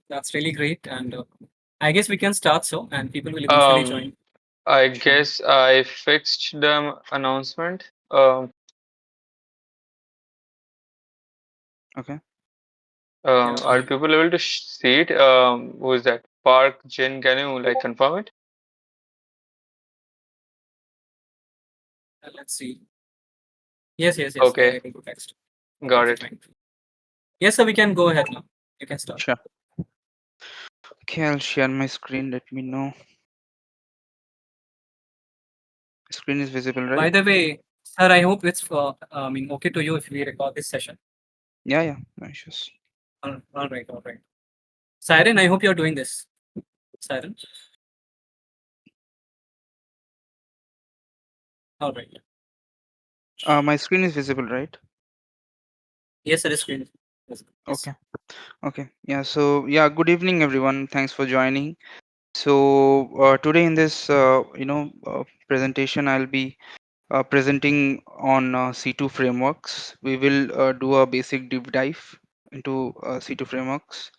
That's really great. And I guess we can start so, and people will eventually Um, join. I Mhm. guess I fixed the announcement. Okay. Yeah, Are I, people able to see it? Who is that? Park Jin, can you like confirm it? let's see. Yes, they are Okay, able to text. got Perfectly it. fine. Yes, sir, we can go ahead now. You can start. Sure. Okay, I'll share my screen. Let me know. Screen is visible, right? By the way, sir, I hope it's okay to you if we record this session. Yeah, yeah. No issues. All right. Siren, I hope you're doing this. Siren. All right. My screen is visible, right? Yes, sir, the screen. Yes. Okay. Okay. Yeah. So yeah. Good evening, everyone. Thanks for joining. So today in this presentation, I'll be presenting on C2 frameworks. We will do a basic deep dive into C2 frameworks.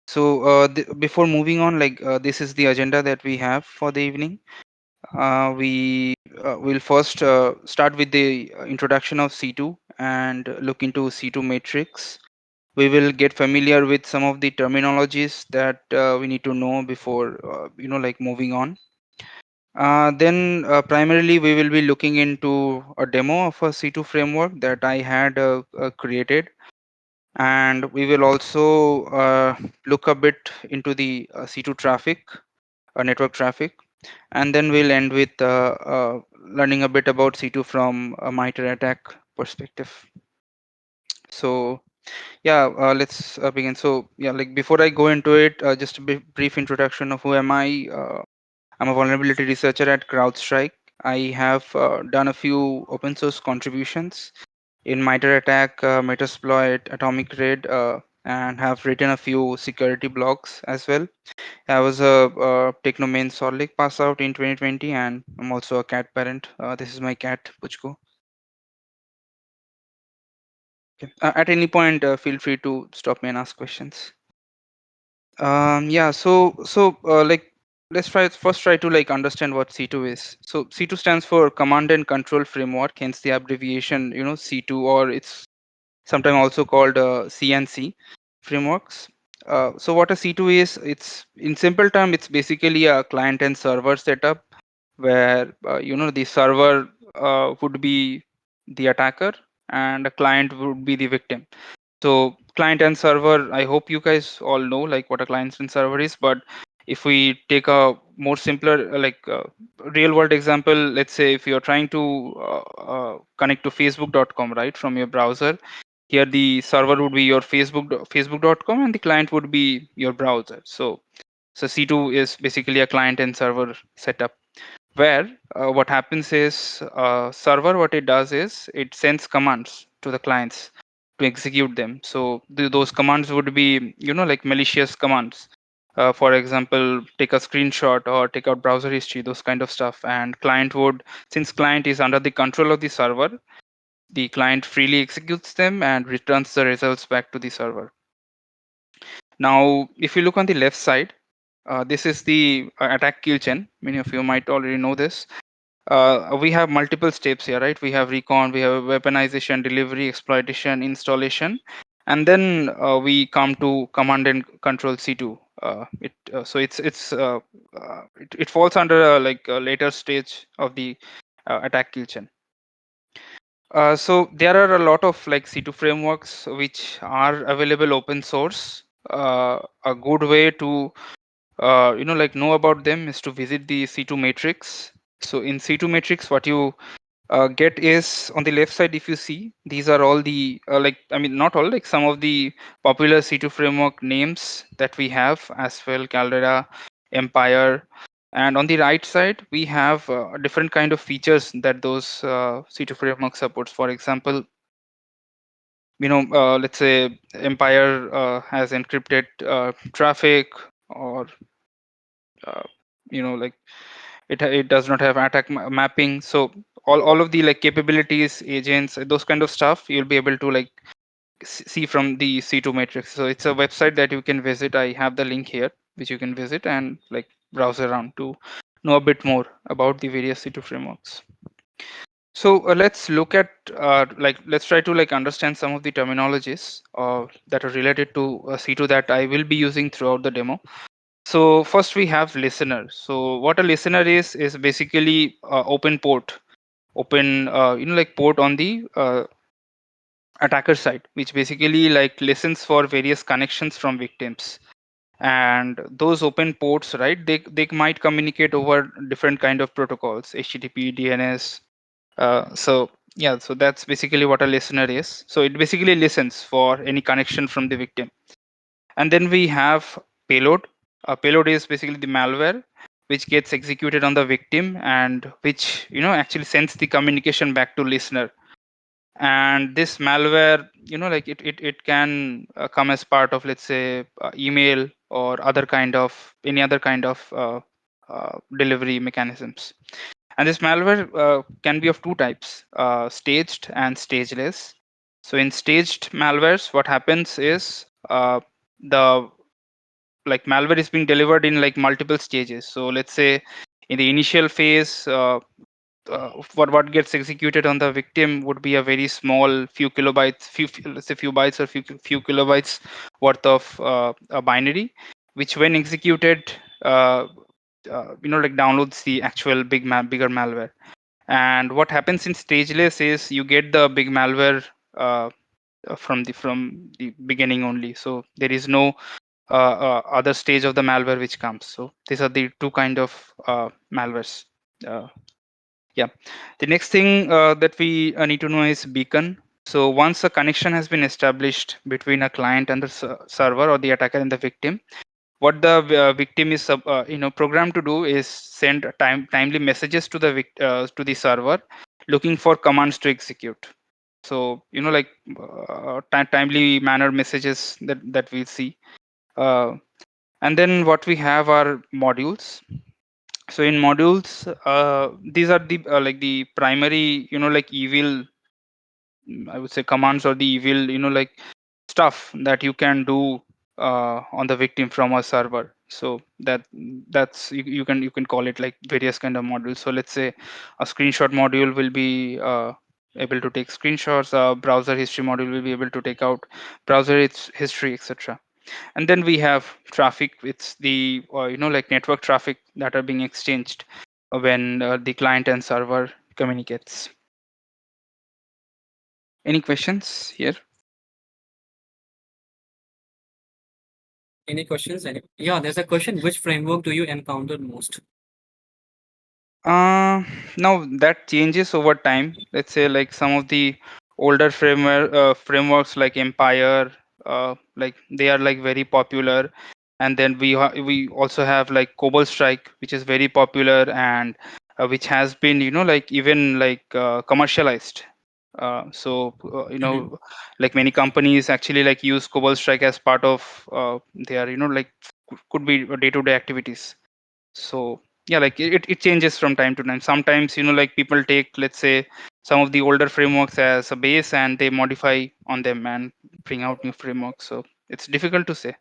So before moving on, this is the agenda that we have for the evening. We will first start with the introduction of C2 and look into C2 matrix. We will get familiar with some of the terminologies that we need to know before moving on. Then primarily we will be looking into a demo of a C2 framework that I had created, and we will also look a bit into the C2 traffic, network traffic, and then we'll end with learning a bit about C2 from a MITRE attack perspective. So yeah, let's begin. So yeah, like before I go into it, just a brief introduction of who am I. I'm a vulnerability researcher at CrowdStrike. I have done a few open source contributions in MITRE attack, Metasploit, Atomic Raid, and have written a few security blogs as well. I was a Technomain Solid Lake pass out in 2020, and I'm also a cat parent. This is my cat, Puchko. Okay. At any point, feel free to stop me and ask questions. Yeah. Like, let's try to like understand what C2 is. So C2 stands for Command and Control Framework, hence the abbreviation, C2, or it's sometimes also called CNC frameworks. So what a C2 is, it's in simple term, it's basically a client and server setup where the server would be the attacker and a client would be the victim. So client and server, I hope you guys all know like what a client and server is, but if we take a more simpler real world example, let's say if you're trying to connect to facebook.com, right, from your browser, here the server would be your facebook.com and the client would be your browser. So C2 is basically a client and server setup where what happens is server, what it does is it sends commands to the clients to execute them. So those commands would be like malicious commands. For example, take a screenshot or take out browser history, those kind of stuff. And client would, since client is under the control of the server, the client freely executes them and returns the results back to the server. Now, if you look on the left side, this is the attack kill chain. Many of you might already know this. We have multiple steps here, right? We have recon, we have weaponization, delivery, exploitation, installation, and then we come to command and control C2. It falls under a later stage of the attack kill chain. So there are a lot of like C2 frameworks which are available open source. A good way to know about them is to visit the C2 matrix. So in C2 matrix, what you get is on the left side. If you see, these are all the not all, like some of the popular C2 framework names that we have as well: Caldera, Empire. And on the right side, we have different kind of features that those C2 framework supports. For example, let's say Empire has encrypted traffic, or uh, like it does not have attack mapping. So all of the like capabilities, agents, those kind of stuff, you'll be able to like see from the C2 matrix. So it's a website that you can visit. I have the link here, which you can visit and like browse around to know a bit more about the various C2 frameworks. So let's look at let's try to like understand some of the terminologies that are related to C2 that I will be using throughout the demo. So first we have listener. So what a listener is basically open port, open like port on the attacker side, which basically like listens for various connections from victims. And those open ports, right? They might communicate over different kind of protocols, HTTP, DNS. So yeah, so that's basically what a listener is. So it basically listens for any connection from the victim. And then we have payload. Payload is basically the malware which gets executed on the victim and which actually sends the communication back to listener. And this malware, it can come as part of, let's say, email or other kind of any other kind of delivery mechanisms. And this malware can be of two types, staged and stageless. So in staged malwares, what happens is the like malware is being delivered in like multiple stages. So let's say in the initial phase, what gets executed on the victim would be a very small few kilobytes, let's say few bytes or few kilobytes worth of a binary, which when executed, uh, like downloads the actual bigger malware. And what happens in stageless is you get the big malware uh, from the beginning only. So there is no other stage of the malware which comes. So these are the two kind of malwares. Uh, yeah. The next thing that we need to know is beacon. So once a connection has been established between a client and the server, or the attacker and the victim, what the victim is programmed to do is send timely messages to the to the server, looking for commands to execute. So like timely manner messages that we see. Uh, and then what we have are modules. So in modules, these are the like the primary like evil, I would say, commands, or the evil like stuff that you can do on the victim from a server. So that's you can call it like various kind of modules. So let's say a screenshot module will be able to take screenshots. A browser history module will be able to take out browser its history, etc. And then we have traffic. It's the like network traffic that are being exchanged when the client and server communicates. Any questions here? Any questions? Yeah, there's a question. Which framework do you encounter most? Now that changes over time. Let's say like some of the older frameworks like Empire, like they are like very popular. And then we also have like Cobalt Strike, which is very popular, and which has been like even like commercialized. Mhm. Like many companies actually like use Cobalt Strike as part of their like could be day-to-day activities. So yeah, like it changes from time to time. Sometimes like people take, let's say, some of the older frameworks as a base and they modify on them and bring out new frameworks. So it's difficult to say.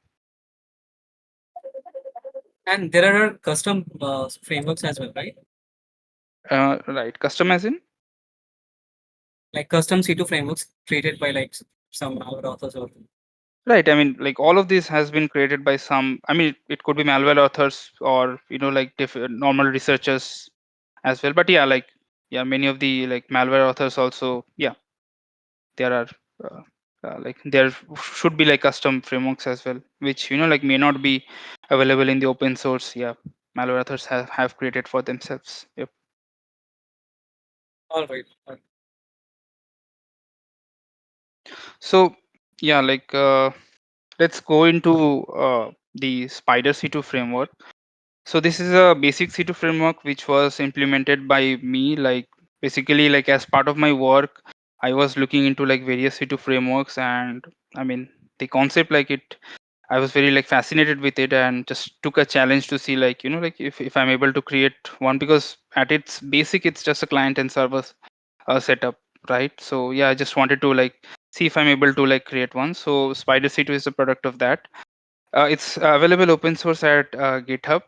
And there are custom frameworks as well, right? Right, custom as in? Like custom C2 frameworks created by like some our authors or Right, I mean, like all of this has been created by some, I mean, it could be malware authors or like normal researchers as well. But yeah, like yeah, many of the like malware authors also, yeah, there are uh, like there should be like custom frameworks as well, which like may not be available in the open source. Yeah, malware authors have created for themselves. Yep. all right. So yeah, like let's go into the SpyderC2 framework. So this is a basic C2 framework which was implemented by me, like basically like as part of my work. I was looking into like various C2 frameworks, and I mean the concept, like I was very like fascinated with it, and just took a challenge to see like like if I'm able to create one, because at its basic it's just a client and server setup, right? So yeah, I just wanted to like see if I'm able to like create one. So SpyderC2 is a product of that. It's available open source at GitHub.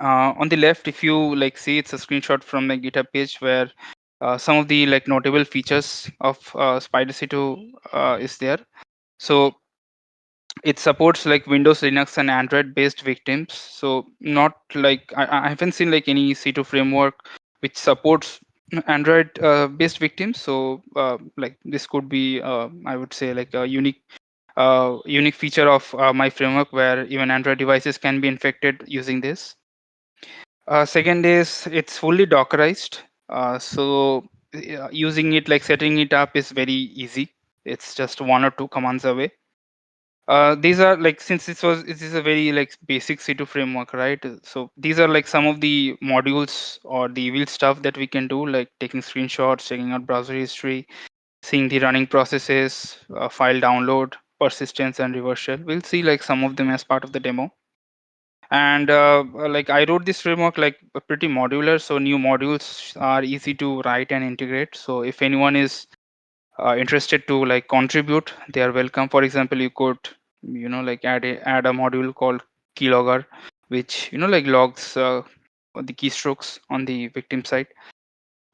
On the left, if you like see, it's a screenshot from the GitHub page where some of the like notable features of SpyderC2 is there. So it supports like Windows, Linux, and Android based victims. So not like I haven't seen like any C2 framework which supports Android based victims. So like this could be I would say like a unique feature of my framework where even Android devices can be infected using this. Second is it's fully Dockerized. Using it like setting it up is very easy. It's just one or two commands away. These are like since this is a very like basic C2 framework, right? So these are like some of the modules or the evil stuff that we can do, like taking screenshots, checking out browser history, seeing the running processes, file download, persistence, and reversal. We'll see like some of them as part of the demo. And like I wrote this framework like pretty modular, so new modules are easy to write and integrate. So if anyone is interested to like contribute, they are welcome. For example, you could like add a module called keylogger, which like logs the keystrokes on the victim side.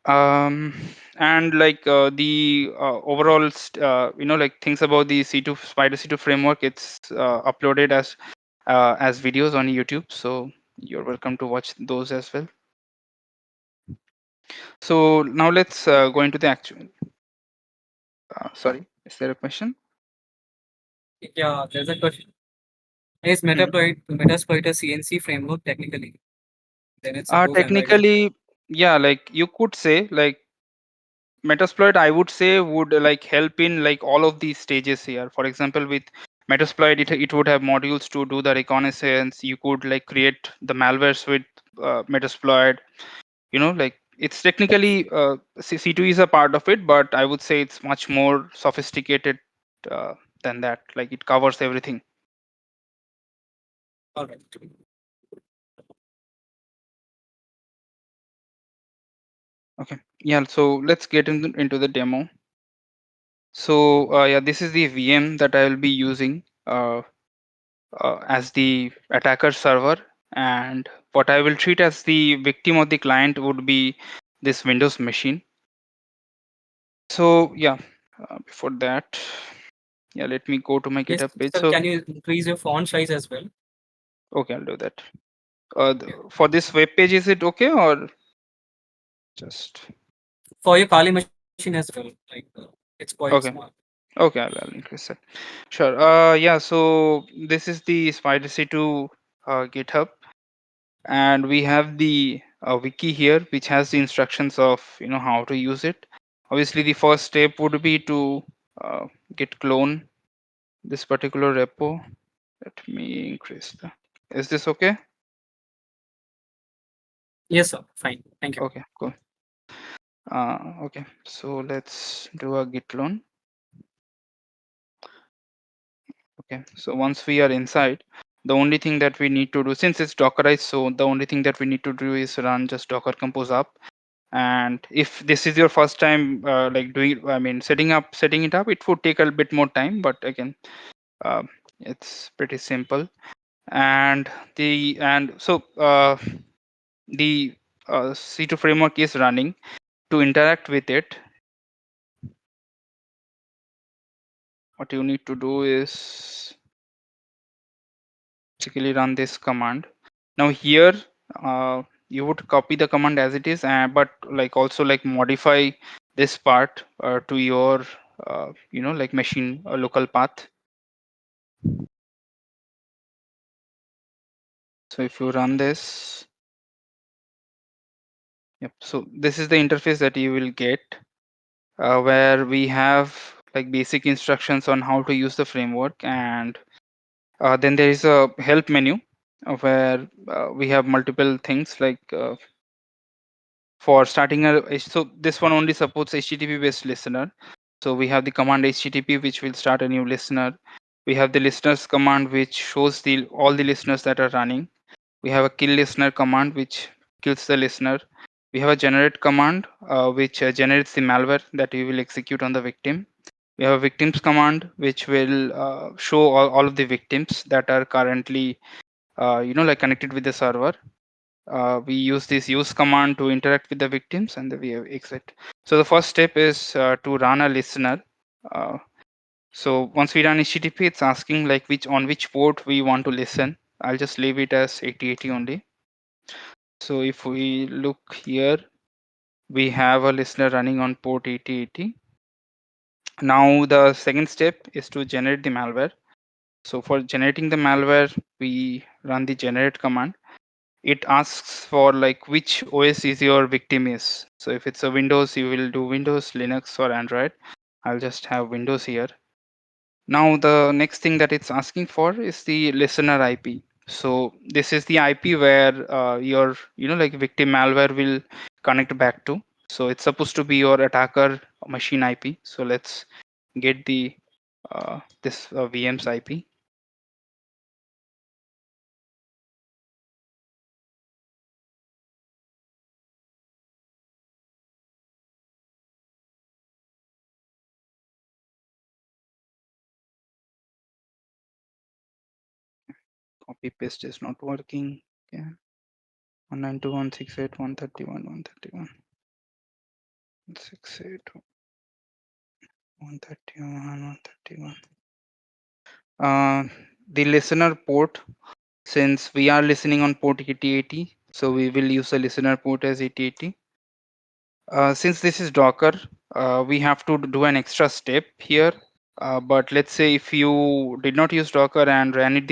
um and like the overall like things about the C2 SpyderC2 framework, it's uploaded as videos on YouTube, so you're welcome to watch those as well. So now let's go into the actual sorry, is there a question? Yeah, there's a question. Is Hmm. Metasploit a CNC framework technically? Then it suppose Android is Technically, yeah, like you could say like Metasploit, I would say would like help in like all of these stages here. For example, with Metasploit, it would have modules to do the reconnaissance. You could like create the malwares with Metasploit. Like it's technically C2 is a part of it, but I would say it's much more sophisticated uh, than that. Like it covers everything. all right. Okay. Yeah. So let's get into the demo. So yeah, this is the VM that I will be using as the attacker server, and what I will treat as the victim of the client would be this Windows machine. So yeah, before that, yeah, let me go to my Yes, GitHub page. sir. So Can you increase your font size as well? okay, I'll do that. Yeah. For this web page, is it okay or just For your Kali machine as well. Like it's quite small. okay? Okay, I'll increase that. Sure. Yeah. So this is the SpyderC2 GitHub, and we have the wiki here, which has the instructions of how to use it. Obviously, the first step would be to git clone this particular repo. Let me increase the. Is this okay? Yes, sir. Fine. Thank you. Okay, cool. Okay, so let's do a git clone. Okay, so once we are inside, the only thing that we need to do, since it's Dockerized, so the only thing that we need to do is run just docker compose up. And if this is your first time like doing, I mean, setting it up, it would take a bit more time, but again, uh, it's pretty simple. And the C2 framework is running. To interact with it, what you need to do is basically run this command. Now here, you would copy the command as it is, but like also like modify this part to your like machine local path. So if you run this, yep. So this is the interface that you will get, where we have like basic instructions on how to use the framework, and then there is a help menu where we have multiple things like for starting so this one only supports HTTP based listener. So we have the command HTTP, which will start a new listener. We have the listeners command, which shows the all the listeners that are running. We have a kill listener command, which kills the listener. We have a generate command, which generates the malware that we will execute on the victim. We have a victims command which will show all of the victims that are currently like connected with the server. We use this use command to interact with the victims, and then we have exit. So the first step is to run a listener. Uh, so once we run HTTP, it's asking like which port we want to listen. I'll just leave it as 8080 only. So if we look here, we have a listener running on port 8080. Now the second step is to generate the malware. So for generating the malware, we run the generate command. It asks for like which OS is your victim is. So if it's a Windows, you will do Windows, Linux, or Android. I'll just have Windows here. Now the next thing that it's asking for is the listener IP. So this is the IP where your like victim malware will connect back to. So it's supposed to be your attacker machine IP. So let's get the this VM's IP. Copy paste is not working. Okay. 192.168.131.168.131. The listener port, since we are listening on port 8080, so we will use the listener port as 8080. Since this is Docker, we have to do an extra step here. But let's say if you did not use Docker and ran it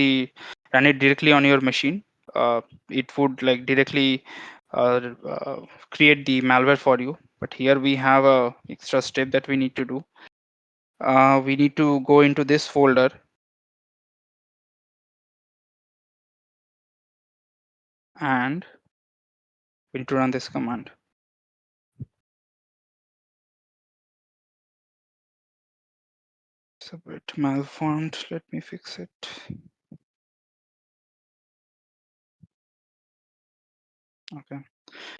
directly on your machine, it would like directly create the malware for you. But here we have a extra step that we need to do. We need to go into this folder and we need to run this command. It's a bit malformed. Let me fix it. Okay.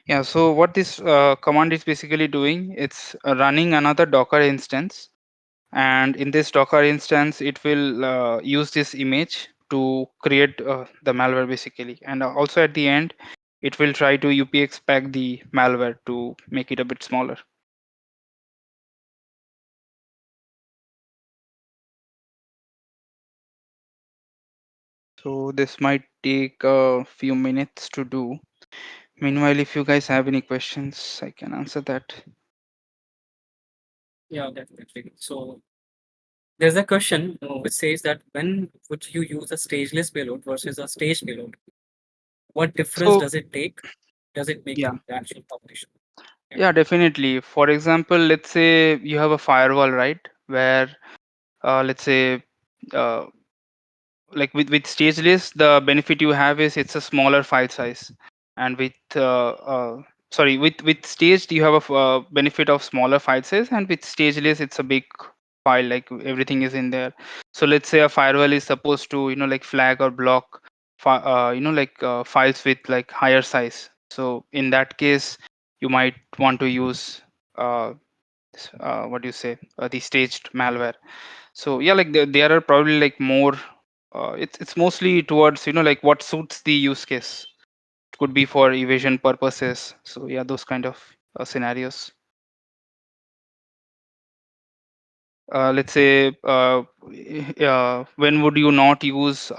Yeah. So what this command is basically doing, it's running another Docker instance, and in this Docker instance, it will use this image to create the malware basically, and also at the end, it will try to UPX pack the malware to make it a bit smaller. So this might take a few minutes to do. Meanwhile, if you guys have any questions, I can answer that. Yeah, definitely. So there's a question which says that when would you use a stageless payload versus a staged payload? What difference So does it take? Does it make yeah, in the actual population? Yeah. yeah, definitely. For example, let's say you have a firewall, right? Where let's say uh, like with stageless, the benefit you have is it's a smaller file size, and with staged you have a benefit of smaller file size, and with stageless it's a big file, like everything is in there. So let's say a firewall is supposed to like flag or block files with like higher size. So in that case, you might want to use what do you say the staged malware. So yeah, like there are probably like more. It's mostly towards like what suits the use case. It could be for evasion purposes. So yeah, those kind of scenarios. Let's say when would you not use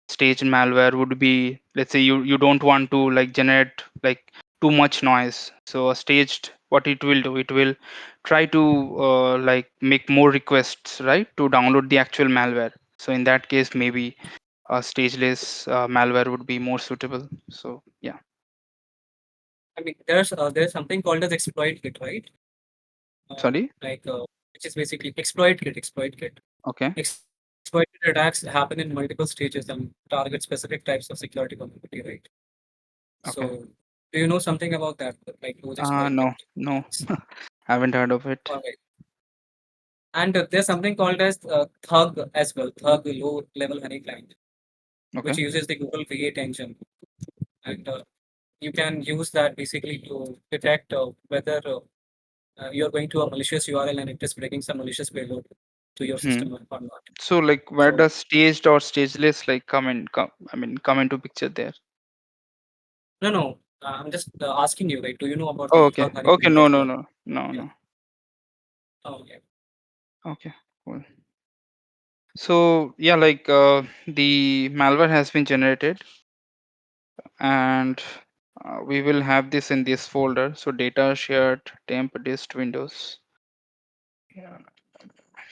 staged malware? Would be, let's say you don't want to like generate like too much noise. So a staged, what it will do, it will try to like make more requests, right, to download the actual malware. So in that case, maybe a stageless malware would be more suitable. So yeah. I mean, there's something called as exploit kit, right? Sorry. Like which is basically exploit kit. Exploit kit. Okay. Exploit kit attacks happen in multiple stages and target specific types of security vulnerability, right? Okay. So, do you know something about that? Like those exploit kit No, no, attacks? haven't heard of it. All right. And there's something called as Thug as well, Thug low level honey client, which Okay. uses the Google V8 engine. And you can use that basically to detect whether you're going to a malicious URL and it is bringing some malicious payload to your Hmm. system or not. So like where So does staged or stageless like come into picture there? no, no. I'm just asking you, like, do you know about Oh, the okay. organic Okay. No, payload no, flow? no, no, Yeah. no. Oh, yeah. Okay. Cool. So yeah, like the malware has been generated, and we will have this in this folder. So data shared temp dist windows. Yeah,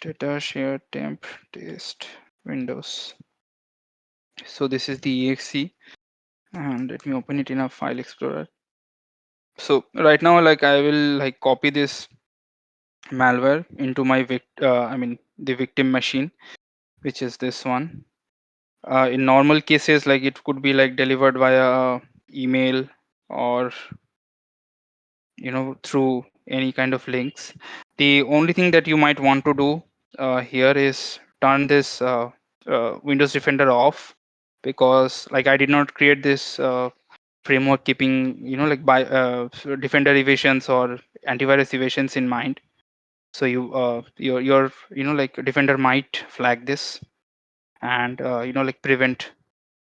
data shared temp dist windows. So this is the exe, and let me open it in a file explorer. So right now, like I will like copy this malware into my the victim machine, which is this one. In normal cases, like it could be like delivered via email or through any kind of links. The only thing that you might want to do here is turn this Windows Defender off, because like I did not create this framework keeping like by Defender evasions or antivirus evasions in mind. So your like Defender might flag this and like prevent.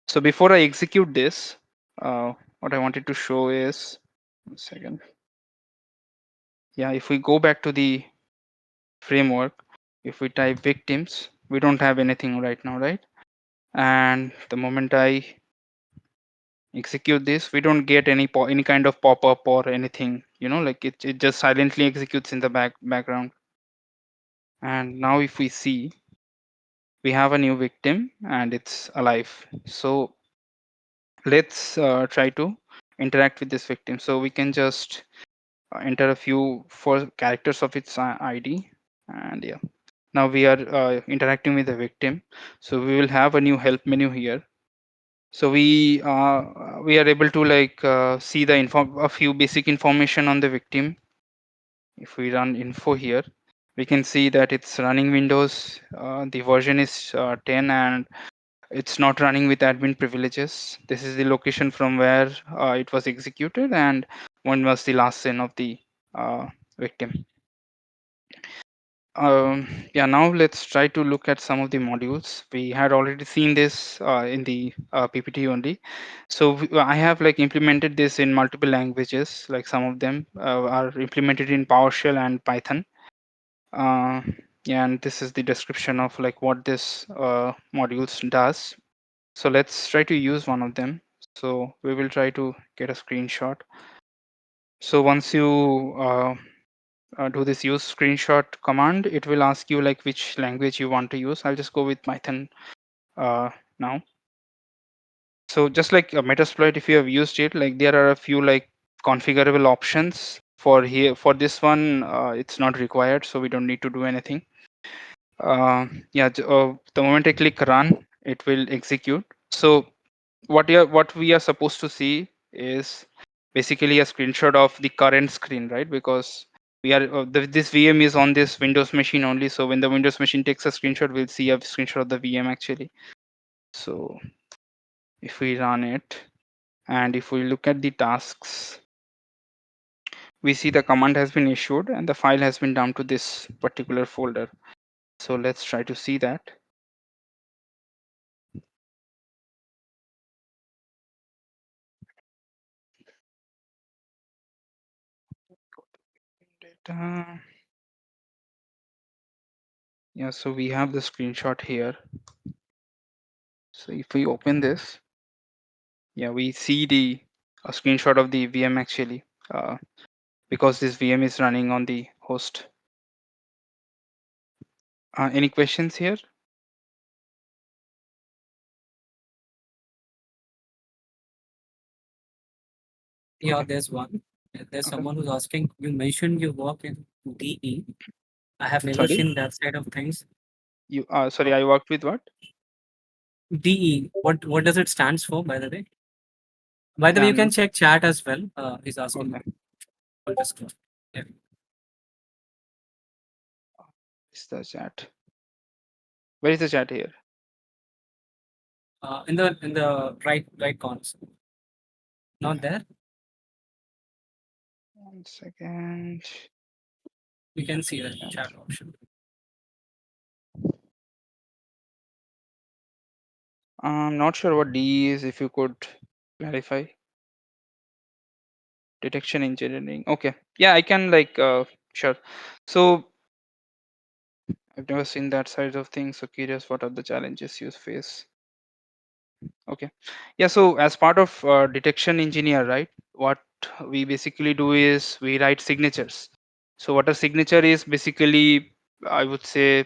So before I execute this, what I wanted to show is, one second. Yeah, if we go back to the framework, if we type victims, we don't have anything right now, right? And the moment I execute this, we don't get any kind of pop-up or anything, like it just silently executes in the background. And now if we see, we have a new victim and it's alive. So let's try to interact with this victim. So we can just enter a few four characters of its ID, and yeah, now we are interacting with the victim. So we will have a new help menu here. So we are able to like see the a few basic information on the victim. If we run info here, we can see that it's running Windows. The version is 10, and it's not running with admin privileges. This is the location from where it was executed, and when was the last seen of the uh, victim. Yeah, now let's try to look at some of the modules. We had already seen this in the PPT only. So I have like implemented this in multiple languages. Like some of them are implemented in PowerShell and Python. Uh, yeah, and this is the description of like what this modules does. So let's try to use one of them. So we will try to get a screenshot. So once you do this use screenshot command, it will ask you like which language you want to use. I'll just go with Python now. So just like Metasploit, if you have used it, like there are a few like configurable options for here. For this one, it's not required, so we don't need to do anything. Yeah, the moment I click run, it will execute. So what we are supposed to see is basically a screenshot of the current screen, right? Because we are this VM is on this Windows machine only. So when the Windows machine takes a screenshot, we'll see a screenshot of the VM actually. So if we run it, and if we look at the tasks, we see the command has been issued and the file has been dumped to this particular folder. So let's try to see that. Data. Yeah, so we have the screenshot here. So if we open this, yeah, we see the a screenshot of the VM actually, because this VM is running on the host. Any questions here? Yeah, Okay, there's one. There's okay. someone who's asking, you mentioned you work in DE. I have never Sorry, seen that side of things. sorry, Uh, I worked with what? DE, what does it stands for, by the way? By the way, you can And check chat as well. He's okay, asking for this. Yeah. is the chat? Where is the chat here? In the right corners. Not there. 1 second. We can see the chat option. I'm not sure what DE is. If you could clarify. Detection engineering. Okay. Yeah, I can like sure. So I've never seen that side of things. So curious, what are the challenges you face? Okay. Yeah. So as part of detection engineer, right? What we basically do is we write signatures. So what a signature is basically, I would say,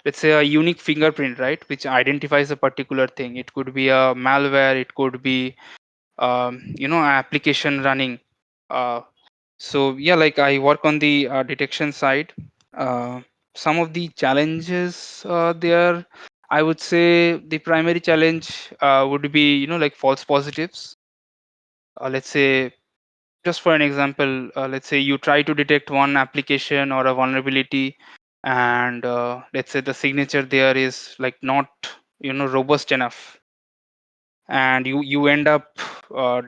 let's say a unique fingerprint, right, which identifies a particular thing. It could be a malware. It could be an application running. Uh, so yeah, like I work on the detection side. Uh, some of the challenges there, I would say the primary challenge would be like false positives. Let's say, just for an example, let's say you try to detect one application or a vulnerability, and let's say the signature there is like not robust enough, and you end up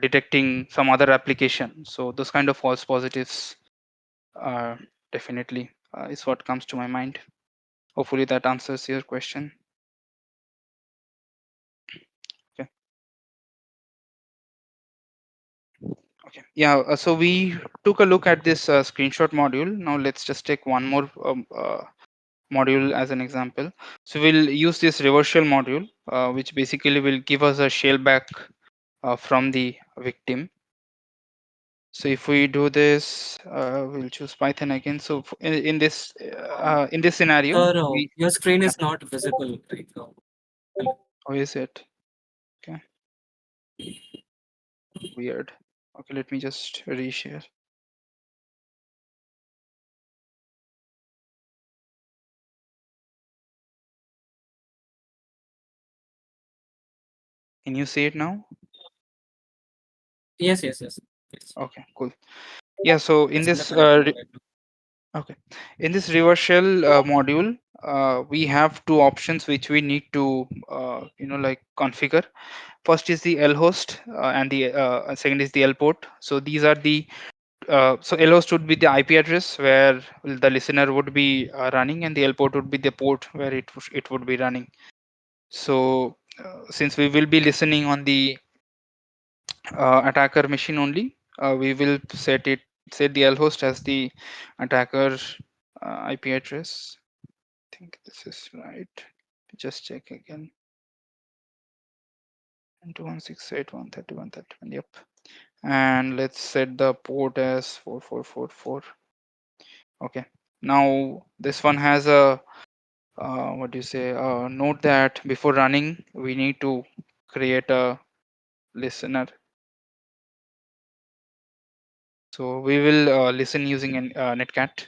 detecting some other application. So those kind of false positives definitely is what comes to my mind. Hopefully that answers your question. Okay. Okay. Yeah. So we took a look at this screenshot module. Now let's just take one more module as an example. So we'll use this reversal module, which basically will give us a shellback from the victim. So if we do this, we'll choose Python again. So in this scenario, Sir, we your screen yeah. is not visible. Like, hello. How is it? Okay, weird. Okay, let me just reshare. Can you see it now? Yes, yes, yes. Yes. Okay, cool. Yeah. So in It's in the this background right now. okay, in this reversal module, we have two options which we need to like configure. First is the L host, and the second is the L port. So these are the so L host would be the IP address where the listener would be running, and the L port would be the port where it would be running. So since we will be listening on the attacker machine only, we will set the L host as the attacker IP address. I think this is right. Just check again. 216.81.31.31. Yep. And let's set the port as 4444. Okay. Now this one has a what do you say? Note that before running, we need to create a listener. So we will listen using an netcat.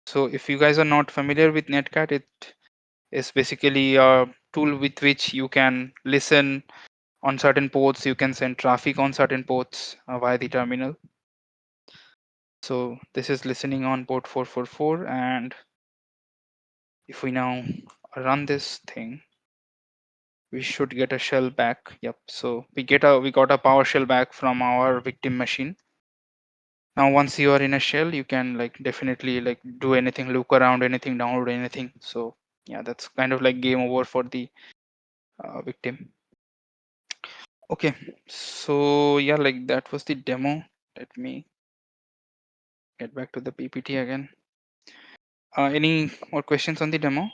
So if you guys are not familiar with netcat, it is basically a tool with which you can listen on certain ports. You can send traffic on certain ports via the terminal. So this is listening on port 444, and if we now run this thing, we should get a shell back. Yep. So we got a PowerShell back from our victim machine. Now once you are in a shell, you can like definitely like do anything, look around anything, download anything. So yeah, that's kind of like game over for the victim. Okay, so yeah, like that was the demo. Let me get back to the PPT again. Any more questions on the demo?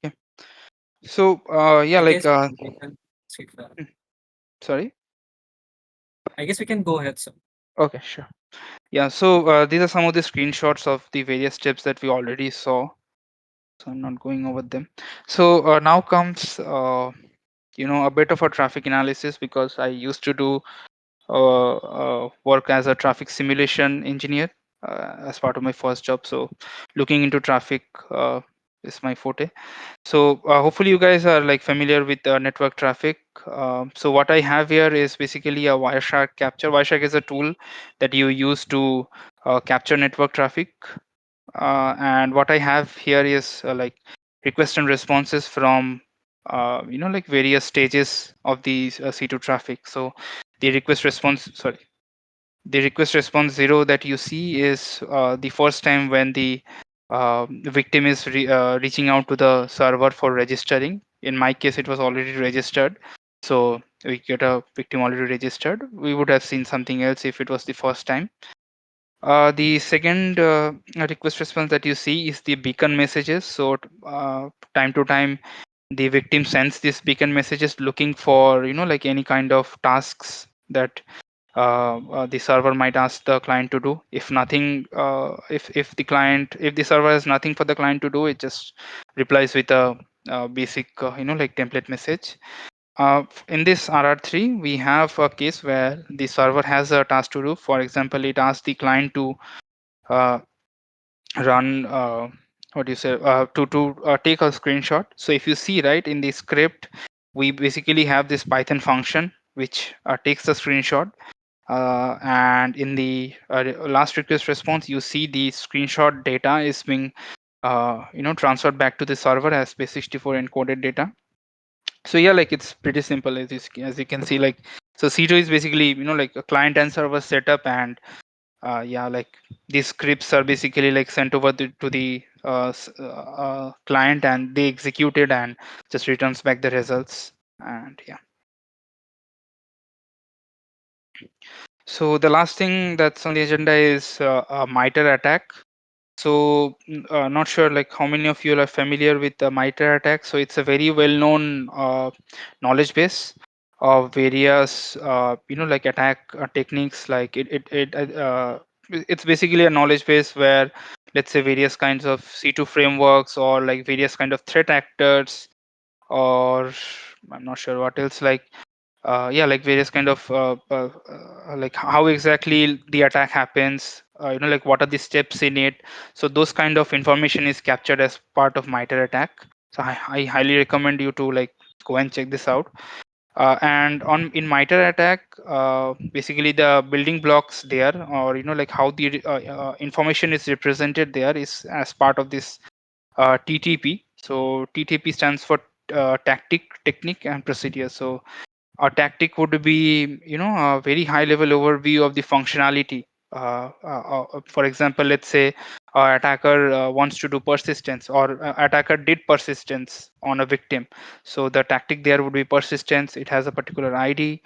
Okay. So yeah, I like guess we can see that. sorry. I guess we can go ahead, sir. Okay, sure. Yeah, so these are some of the screenshots of the various steps that we already saw. So I'm not going over them. So now comes a bit of a traffic analysis, because I used to do work as a traffic simulation engineer as part of my first job. So looking into traffic is my forte. So hopefully you guys are like familiar with network traffic. So what I have here is basically a Wireshark capture. Wireshark is a tool that you use to capture network traffic. And what I have here is like request and responses from like various stages of the C2 traffic. So the request response, sorry, the request response 0 that you see is the first time when the victim is reaching out to the server for registering. In my case, it was already registered. So we get a victim already registered. We would have seen something else if it was the first time. The second request response that you see is the beacon messages. So time to time, the victim sends these beacon messages looking for like any kind of tasks that the server might ask the client to do. If nothing, if the server has nothing for the client to do, it just replies with a basic like template message. In this RR3, we have a case where the server has a task to do. For example, it asks the client to uh, run what do you say to take a screenshot. So if you see right in the script, we basically have this Python function which takes the screenshot, and in the last request response, you see the screenshot data is being transferred back to the server as base64 encoded data. So yeah, like it's pretty simple as you can see. Like, so C2 is basically like a client and server setup, and yeah, like these scripts are basically like sent over to the client, and they execute it and just returns back the results. And yeah, so the last thing that's on the agenda is a MITRE attack. So not sure like how many of you are familiar with the MITRE attack. So it's a very well-known knowledge base of various like attack techniques. Like it's basically a knowledge base where, let's say, various kinds of C2 frameworks or like various kind of threat actors, or I'm not sure what else, like yeah, like various kind of like how exactly the attack happens, like what are the steps in it. So those kind of information is captured as part of MITRE attack. So I highly recommend you to like go and check this out. And on in MITRE attack, basically the building blocks there, or like how the information is represented there, is as part of this TTP. So TTP stands for tactic, technique, and procedure. So a tactic would be a very high level overview of the functionality. For example, let's say attacker wants to do persistence, or attacker did persistence on a victim. So the tactic there would be persistence. It has a particular ID.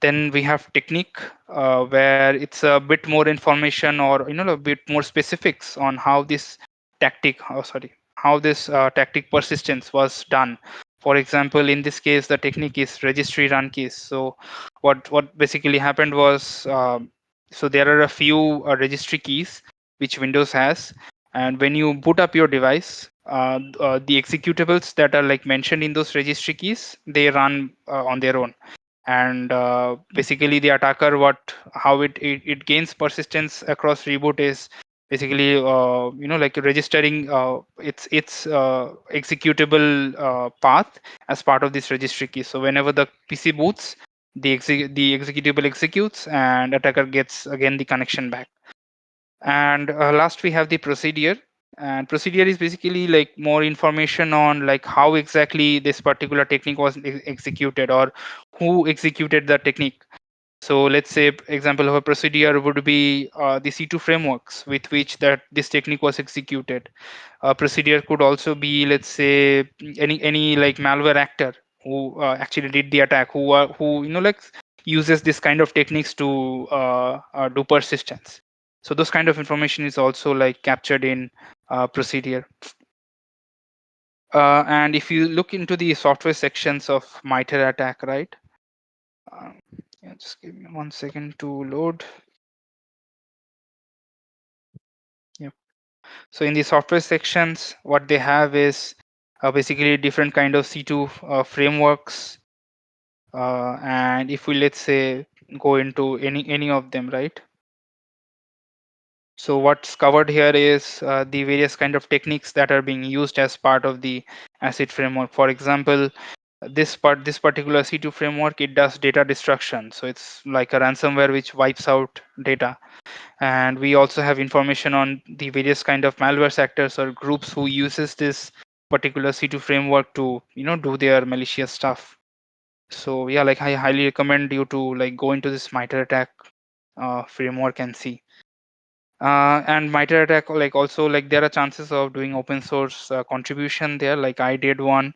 Then we have technique, where it's a bit more information, or a bit more specifics on how this how this tactic persistence was done. For example, in this case, the technique is registry run case. So what basically happened was, so there are a few registry keys which Windows has, and when you boot up your device, the executables that are like mentioned in those registry keys, they run on their own. And basically the attacker, how it gains persistence across reboot is basically like registering its executable path as part of this registry key. So whenever the PC boots, the executable executes, and attacker gets again the connection back. And last we have the procedure. And procedure is basically like more information on like how exactly this particular technique was executed, or who executed the technique. So let's say example of a procedure would be the C2 frameworks with which that this technique was executed. A procedure could also be, let's say, any like malware actor who actually did the attack, who like uses this kind of techniques to do persistence. So those kind of information is also like captured in procedure. And if you look into the software sections of MITRE attack, right? Yeah, just give me 1 second to load. Yep. So in the software sections, what they have is basically different kind of C2 frameworks. And if we, let's say, go into any of them, right? So what's covered here is the various kind of techniques that are being used as part of the ACID framework. For example, this particular C2 framework, it does data destruction. So it's like a ransomware which wipes out data. And we also have information on the various kind of malware sectors or groups who uses this particular C2 framework to do their malicious stuff. So yeah, like I highly recommend you to like go into this MITRE ATT&CK framework and see. And MITRE ATT&CK, like also like there are chances of doing open source contribution there. Like I did one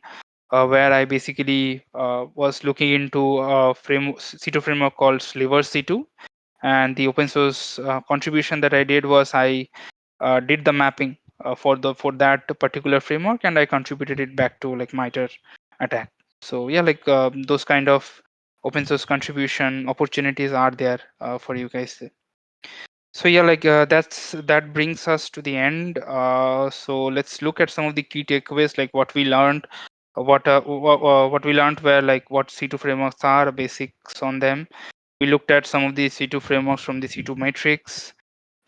where I basically was looking into a C2 framework called SpyderC2, and the open source contribution that I did was I did the mapping for that particular framework, and I contributed it back to like MITRE ATT&CK. So yeah, like those kind of open source contribution opportunities are there for you guys. So yeah, like that brings us to the end. So let's look at some of the key takeaways, like what we learned, what we learned were like what C2 frameworks are, basics on them. We looked at some of the C2 frameworks from the C2 matrix.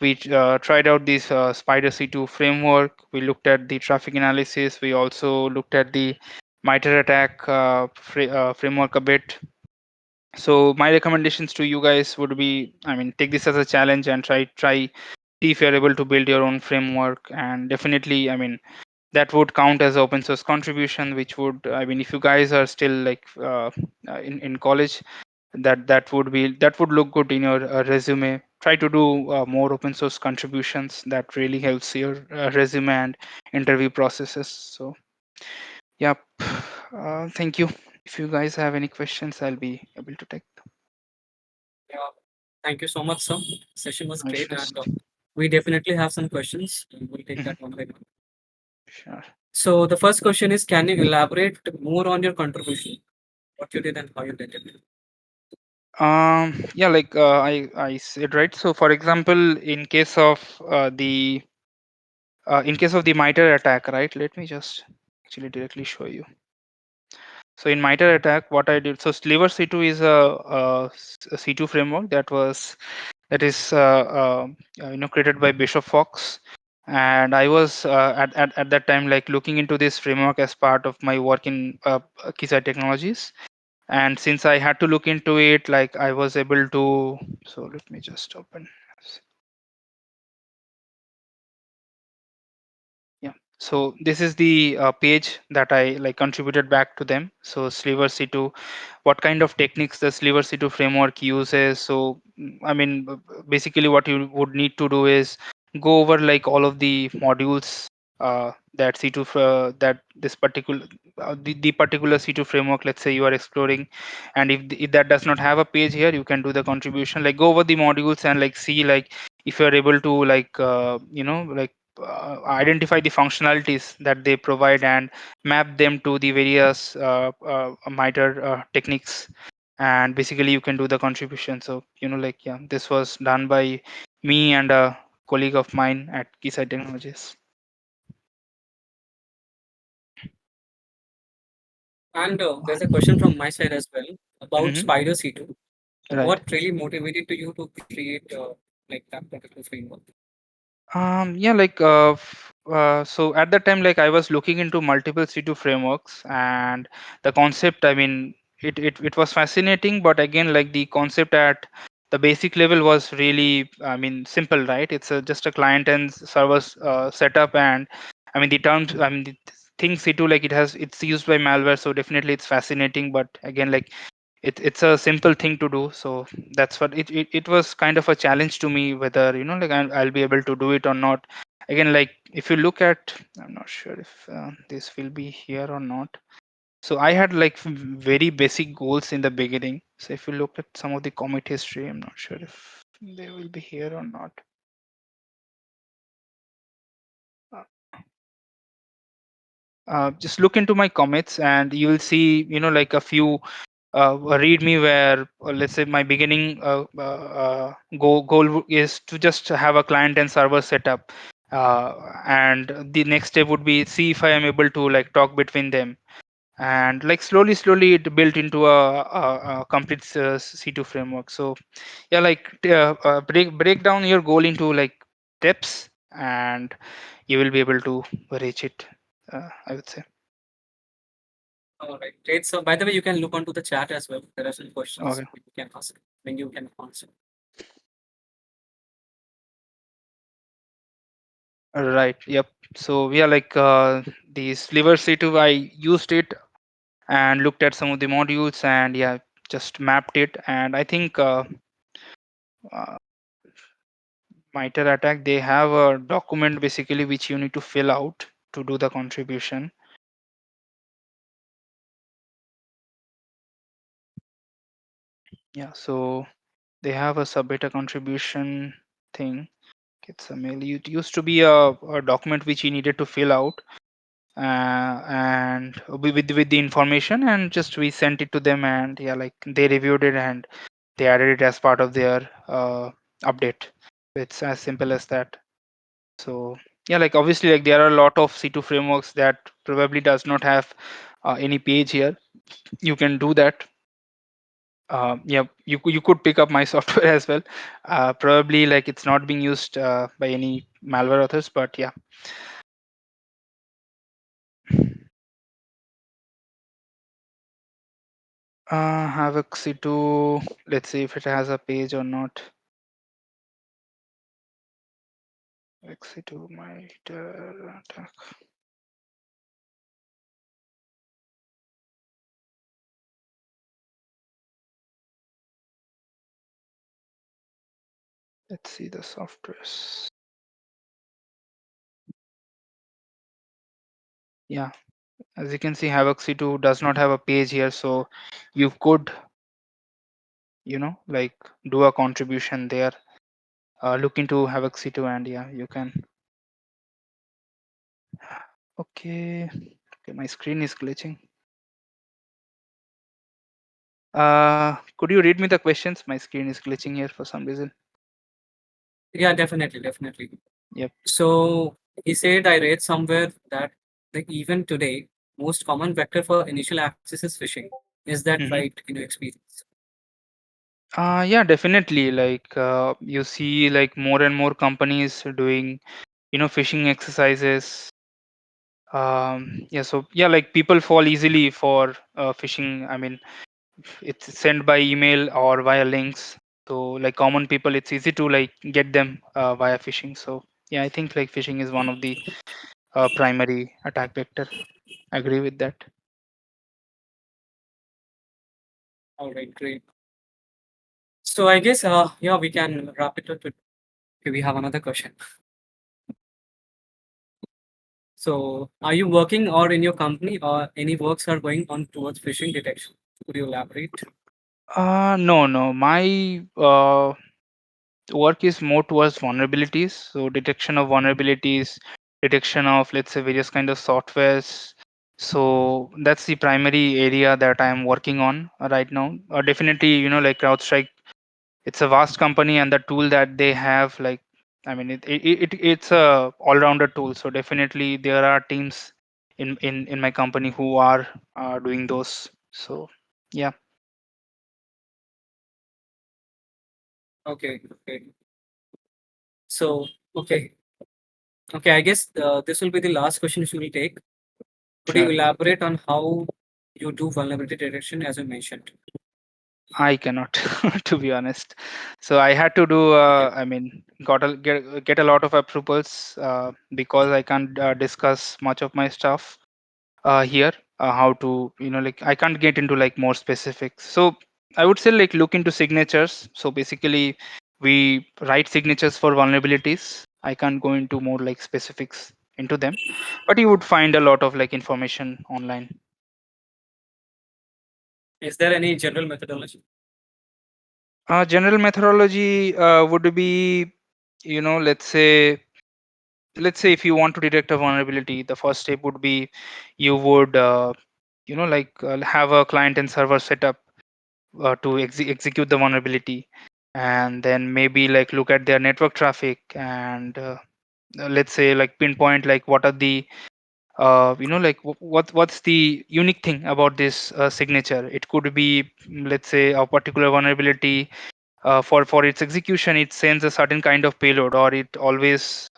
We tried out this SpyderC2 framework. We looked at the traffic analysis. We also looked at the MITRE ATT&CK framework a bit. So my recommendations to you guys would be, I mean, take this as a challenge and try see if you're able to build your own framework. And definitely, I mean, that would count as open source contribution, which would, I mean, if you guys are still like in college, that would look good in your resume. Try to do more open source contributions. That really helps your resume and interview processes. So yep. Thank you. If you guys have any questions, I'll be able to take them. Yeah. Thank you so much, sir. Session was No great, issues. and we definitely have some questions. We'll take Mhm. that one by one. Sure. So the first question is, can you elaborate more on your contribution? What you did and how you did it? Yeah, like I said, right? So for example, in case of the MITRE ATT&CK, right? Let me just actually directly show you. So in MITRE ATT&CK, what I did, so Sliver C2 is a C2 framework that is created by Bishop Fox, and I was at that time like looking into this framework as part of my work in Keysight Technologies. And since I had to look into it, like I was able to. So let me just open. Yeah. So this is the page that I like contributed back to them. So Sliver C2, what kind of techniques the Sliver C2 framework uses. So I mean, basically what you would need to do is go over like all of the modules that C2 that this particular the particular C2 framework, let's say you are exploring, and if that does not have a page here, you can do the contribution, like go over the modules and like see like if you are able to like like identify the functionalities that they provide and map them to the various MITRE techniques, and basically you can do the contribution. So like yeah, this was done by me and a colleague of mine at Keysight Technologies. And there's a question from my side as well about Hmm. SpyderC2. Right. What really motivated to you to create like that particular framework? Yeah, like so at that time, like I was looking into multiple C2 frameworks, and the concept, I mean, it was fascinating, but again, like the concept at the basic level was really, I mean, simple, right? It's just a client and server setup, and I mean the terms, I mean the thing C2, like it's used by malware, so definitely it's fascinating, but again, like it's a simple thing to do. So that's what it was kind of a challenge to me, whether like I'll be able to do it or not. Again, like if you look at, I'm not sure if this will be here or not. So I had like very basic goals in the beginning. So if you look at some of the commit history, I'm not sure if they will be here or not. Uh, just look into my commits and you will see like a few read me where let's say my beginning goal is to just have a client and server setup, and the next step would be see if I am able to like talk between them, and like slowly it built into a complete C2 framework. So yeah, like break down your goal into like steps, and you will be able to reach it, I would say. All right, great. So by the way, you can look onto the chat as well. There are some questions Okay. you can ask when you can answer. Right. Yep. So we are like the Sliver C2, I used it and looked at some of the modules, and yeah, just mapped it. And I think uh, MITRE ATT&CK, they have a document basically which you need to fill out to do the contribution. Yeah, so they have a submit a contribution thing. It's a mail. It used to be a document which you needed to fill out, and with the information, and just we sent it to them, and yeah, like they reviewed it and they added it as part of their update. It's as simple as that. So yeah, like obviously, like there are a lot of C2 frameworks that probably does not have any page here. You can do that. Yeah, you could pick up my software as well. Probably like it's not being used by any malware authors, but yeah. Havoc C2. Let's see if it has a page or not. Havoc C2 might attack. Let's see the softwares. Yeah, as you can see, Havoc C2 does not have a page here, so you could, like do a contribution there. Look into Havoc C2, and yeah, you can. Okay, my screen is glitching. Could you read me the questions? My screen is glitching here for some reason. Yeah, definitely, definitely. Yep. So he said, I read somewhere that even today, most common vector for initial access is phishing. Is that Mm-hmm. right in your experience? Yeah, definitely. Like you see, like more and more companies doing, phishing exercises. Yeah, so yeah, like people fall easily for phishing. I mean, it's sent by email or via links. So like common people, it's easy to like get them via phishing. So yeah, I think like phishing is one of the primary attack vector. Agree with that. All right, great. So I guess, yeah, we can wrap it up. Okay, we have another question. So, are you working or in your company or any works are going on towards phishing detection? Could you elaborate? No, no. My work is more towards vulnerabilities. So detection of vulnerabilities, detection of let's say various kind of softwares. So that's the primary area that I'm working on right now. Definitely, like CrowdStrike, it's a vast company, and the tool that they have, like, I mean, it's a all-rounder tool. So definitely, there are teams in my company who are doing those. So yeah. Okay, okay. So, okay, okay. I guess this will be the last question which we will take. Could you Sure. elaborate on how you do vulnerability detection as you mentioned? I cannot, to be honest. So I had to do. Okay, I mean, get a lot of approvals because I can't discuss much of my stuff here. How to, like I can't get into like more specifics. So I would say like look into signatures. So basically, we write signatures for vulnerabilities. I can't go into more like specifics into them, but you would find a lot of like information online. is there any general methodology? General methodology would be, let's say if you want to detect a vulnerability, the first step would be you would have a client and server setup to execute the vulnerability, and then maybe like look at their network traffic, and let's say like pinpoint like what are the like what's the unique thing about this signature. It could be, let's say, a particular vulnerability, for its execution it sends a certain kind of payload, or it always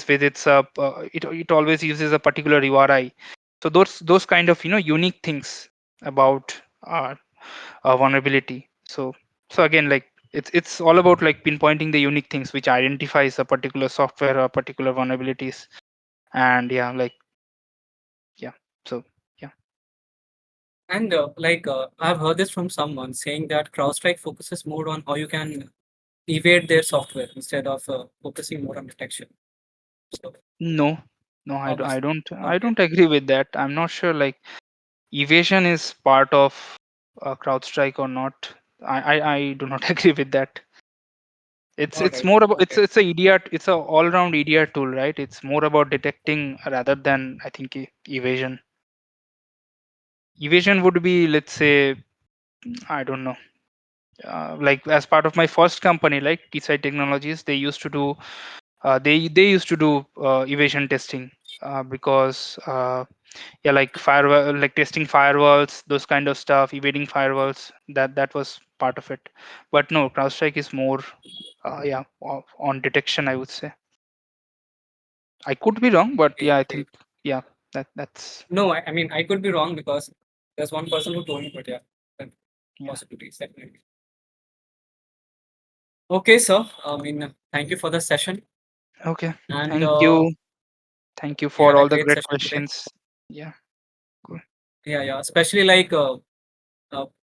visits it always uses a particular URI. So those kind of unique things about vulnerability. So again, like it's all about like pinpointing the unique things which identifies a particular software or particular vulnerabilities, And yeah, like yeah. So yeah. And I've heard this from someone saying that CrowdStrike focuses more on how you can evade their software instead of focusing more on detection. So No, no, I obviously, don't. I okay, don't agree with that. I'm not sure. Like evasion is part of CrowdStrike or not. I do not agree with that. all It's right, more about okay, it's a EDR, it's a all round EDR tool, right? It's more about detecting rather than I think evasion. Evasion would be, let's say, I don't know. Like as part of my first company, like T-Side Technologies, they used to do they used to do evasion testing because yeah, like firewall, like testing firewalls, those kind of stuff, evading firewalls. That was part of it. But no, CrowdStrike is more yeah on detection, I would say. I could be wrong, but great, yeah, I great. think yeah, that's No, I mean I could be wrong because there's one person who told me, but yeah, that yeah. possibilities definitely. Okay, sir. I mean, thank you for the session, Okay, and thank you, thank you we for had a all the great great session today. questions. Yeah, cool. Yeah, yeah, especially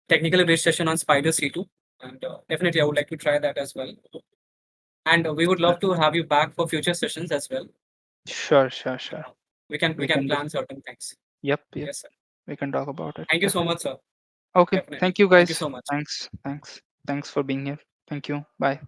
technical bridge session on SpyderC2, and definitely I would like to try that as well. And we would Uh, love to have you back for future sessions as well. Sure, sure, sure. We We can can do. plan certain things. Yep, yep. Yes, sir. We can talk about it Thank you so much, definitely. sir. Okay, Definitely. thank you Thank you guys. so much. Thanks, thanks, thanks for being here. Thank you. Bye.